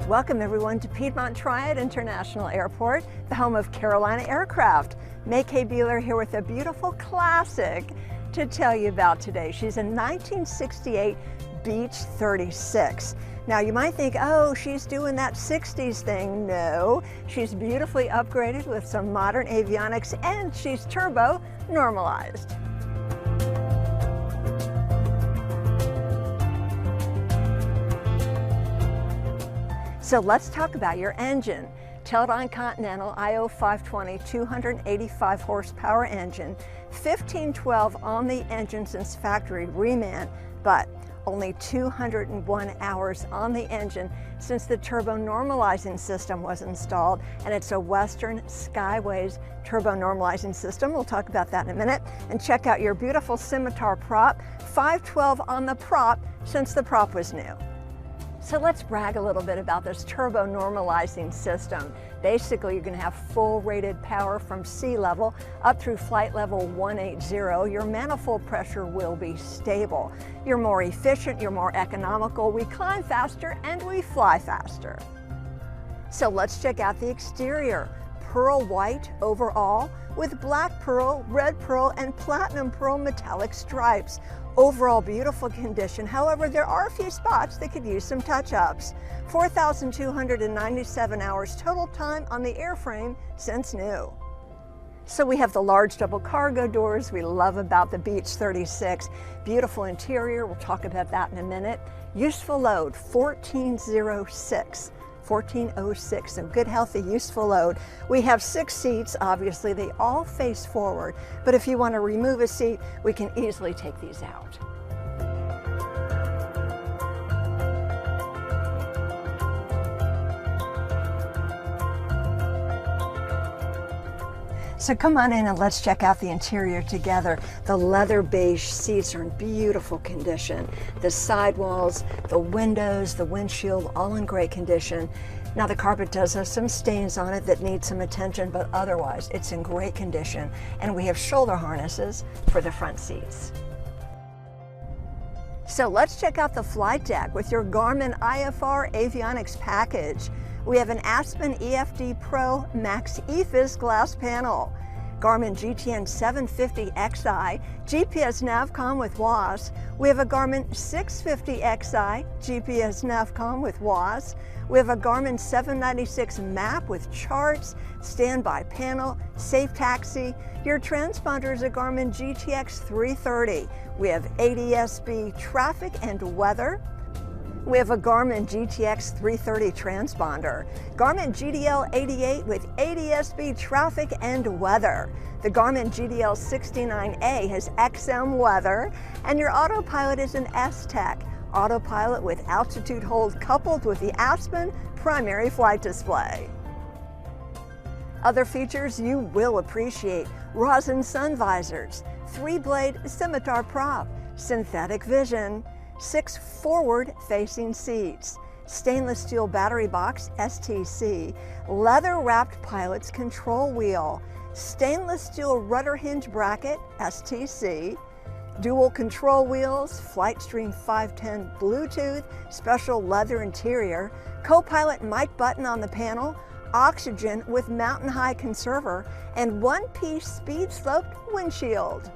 Welcome everyone to Piedmont Triad International Airport, the home of Carolina Aircraft. May K. Beeler here with a beautiful classic to tell you about today. She's a 1968 Beech 36. Now you might think, oh, she's doing that 60s thing. No, she's beautifully upgraded with some modern avionics and she's turbo-normalized. So let's talk about your engine. Teledyne Continental IO 520 285 horsepower engine, 1512 on the engine since factory Reman, but only 201 hours on the engine since the turbo-normalizing system was installed, and it's a Western Skyways turbo-normalizing system. We'll talk about that in a minute. And check out your beautiful Scimitar prop, 512 on the prop since the prop was new. So let's brag a little bit about this turbo-normalizing system. Basically, you're going to have full rated power from sea level up through flight level 180. Your manifold pressure will be stable. You're more efficient, you're more economical, we climb faster, and we fly faster. So let's check out the exterior. Pearl white overall with black pearl, red pearl, and platinum pearl metallic stripes. Overall beautiful condition. However, there are a few spots that could use some touch-ups. 4,297 hours total time on the airframe since new. So we have the large double cargo doors we love about the Beech 36. Beautiful interior, we'll talk about that in a minute. Useful load, 1406. 1406, so good, healthy, useful load. We have 6 seats, obviously, they all face forward, but if you want to remove a seat, we can easily take these out. So come on in and let's check out the interior together. The leather beige seats are in beautiful condition. The sidewalls, the windows, the windshield, all in great condition. Now the carpet does have some stains on it that need some attention, but otherwise it's in great condition. And we have shoulder harnesses for the front seats. So let's check out the flight deck with your Garmin IFR avionics package. We have an Aspen EFD Pro Max EFIS glass panel, Garmin GTN 750XI, GPS Navcom with WAAS. We have a Garmin 650XI, GPS Navcom with WAAS. We have a Garmin 796 map with charts, standby panel, safe taxi. Your transponder is a Garmin GTX 330. We have ADS-B traffic and weather. We have a Garmin GTX 330 transponder, Garmin GDL 88 with ADS-B traffic and weather. The Garmin GDL 69A has XM weather, and your Autopilot is an S-Tec. Autopilot with altitude hold coupled with the Aspen primary flight display. Other features you will appreciate: Rosen sun visors, 3-blade Scimitar prop, synthetic vision, 6 forward-facing seats, stainless steel battery box STC, leather-wrapped pilot's control wheel, stainless steel rudder hinge bracket STC, dual control wheels, Flightstream 510 Bluetooth, special leather interior, co-pilot mic button on the panel, oxygen with mountain high conserver, and one-piece speed-sloped windshield.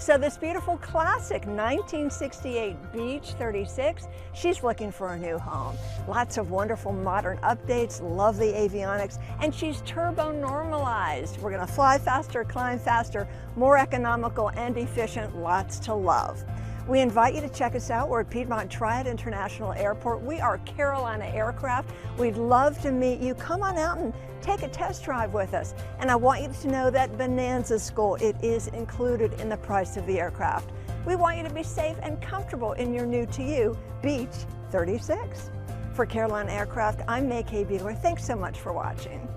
So this beautiful classic 1968 Beech 36, she's looking for a new home. Lots of wonderful modern updates, love the avionics, and she's turbo-normalized. We're gonna fly faster, climb faster, more economical and efficient, lots to love. We invite you to check us out. We're at Piedmont Triad International Airport. We are Carolina Aircraft. We'd love to meet you. Come on out and take a test drive with us. And I want you to know that Bonanza School, it is included in the price of the aircraft. We want you to be safe and comfortable in your new to you Beech 36. For Carolina Aircraft, I'm May K. Beeler. Thanks so much for watching.